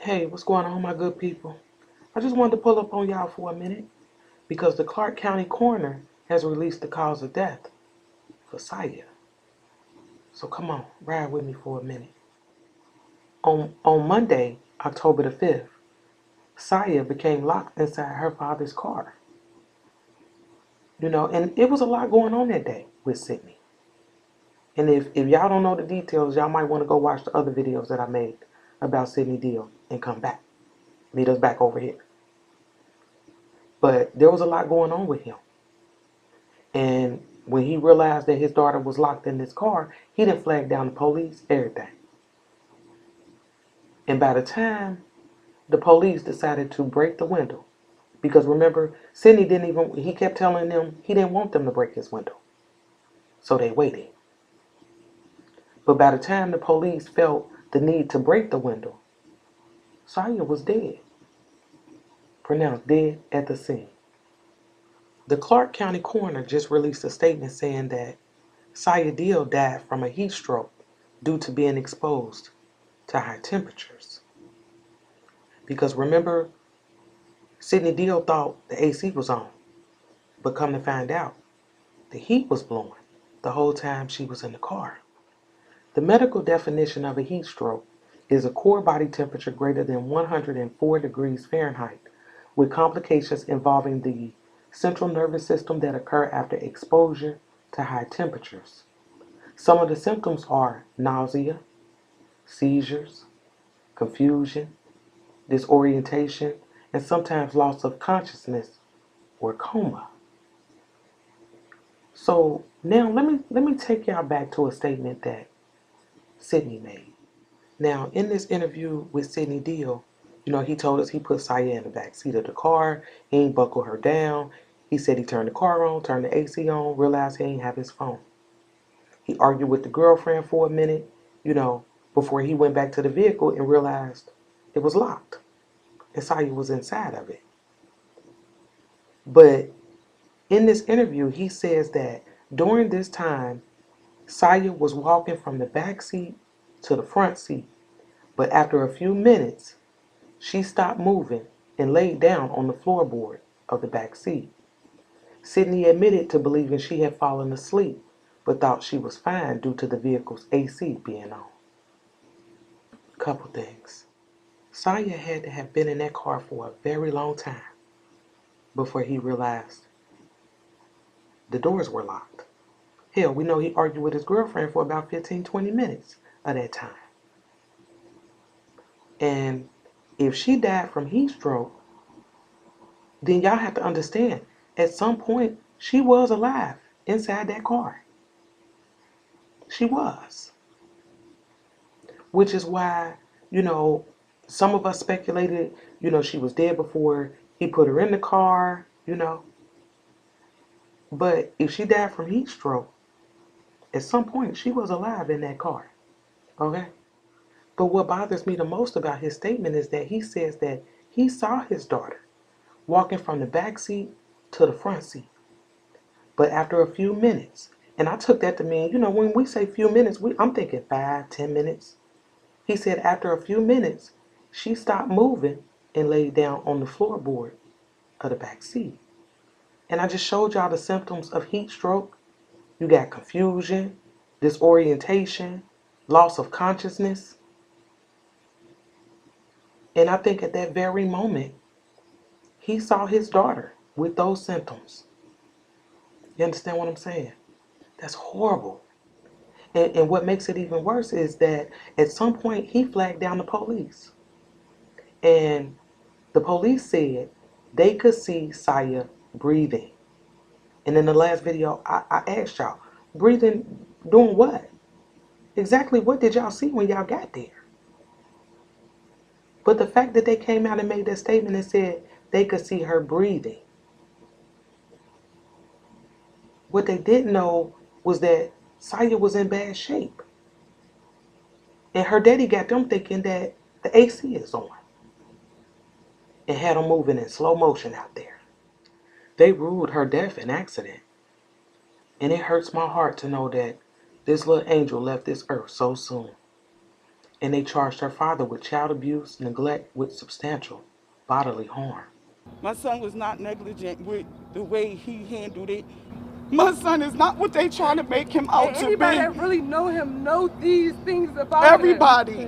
Hey, what's going on, my good people? I just wanted to pull up on y'all for a minute because the Clark County Coroner has released the cause of death for Sayah. So come on, ride with me for a minute. On Monday, October the 5th, Sayah became locked inside her father's car. And it was a lot going on that day with Sidney. And if y'all don't know the details, y'all might want to go watch the other videos that I made about Sidney Deal and come back. Meet us back over here. But there was a lot going on with him. And when he realized that his daughter was locked in this car, he didn't flag down the police, everything. And by the time the police decided to break the window, because remember, Sidney he kept telling them he didn't want them to break his window. So they waited. But by the time the police felt the need to break the window, Sayah was dead. Pronounced dead at the scene. The Clark County Coroner just released a statement saying that Sayah Deal died from a heat stroke due to being exposed to high temperatures. Because remember, Sidney Deal thought the AC was on, but come to find out, the heat was blowing the whole time she was in the car. The medical definition of a heat stroke is a core body temperature greater than 104 degrees Fahrenheit, with complications involving the central nervous system that occur after exposure to high temperatures. Some of the symptoms are nausea, seizures, confusion, disorientation, and sometimes loss of consciousness or coma. So now let me take y'all back to a statement that Sidney made. Now in this interview with Sidney Deal, he told us he put Sayah in the back seat of the car. He ain't buckle her down. He said he turned the car on, turned the AC on, realized he ain't have his phone. He argued with the girlfriend for a minute, before he went back to the vehicle and realized it was locked. And Sayah was inside of it. But in this interview, he says that during this time, Sayah was walking from the back seat to the front seat. But after a few minutes, she stopped moving and laid down on the floorboard of the back seat. Sidney admitted to believing she had fallen asleep, but thought she was fine due to the vehicle's AC being on. Couple things. Sayah had to have been in that car for a very long time before he realized the doors were locked. Hell, we know he argued with his girlfriend for about 15-20 minutes of that time. And if she died from heat stroke, then y'all have to understand, at some point, she was alive inside that car. She was. Which is why, some of us speculated, she was dead before he put her in the car, But if she died from heat stroke, at some point she was alive in that car. Okay? But what bothers me the most about his statement is that he says that he saw his daughter walking from the back seat to the front seat. But after a few minutes, and I took that to mean, when we say few minutes, I'm thinking 5-10 minutes. He said after a few minutes, she stopped moving and laid down on the floorboard of the back seat. And I just showed y'all the symptoms of heat stroke. You got confusion, disorientation, loss of consciousness. And I think at that very moment, he saw his daughter with those symptoms. You understand what I'm saying? That's horrible. And what makes it even worse is that at some point he flagged down the police. And the police said they could see Sayah breathing. And in the last video, I asked y'all, breathing, doing what? Exactly what did y'all see when y'all got there? But the fact that they came out and made that statement and said they could see her breathing. What they didn't know was that Sayah was in bad shape. And her daddy got them thinking that the AC is on and had them moving in slow motion out there. They ruled her death an accident. And it hurts my heart to know that this little angel left this earth so soon. And they charged her father with child abuse, neglect with substantial bodily harm. My son was not negligent with the way he handled it. My son is not what they trying to make him out to be. Anybody that really know him know these things about him. Everybody.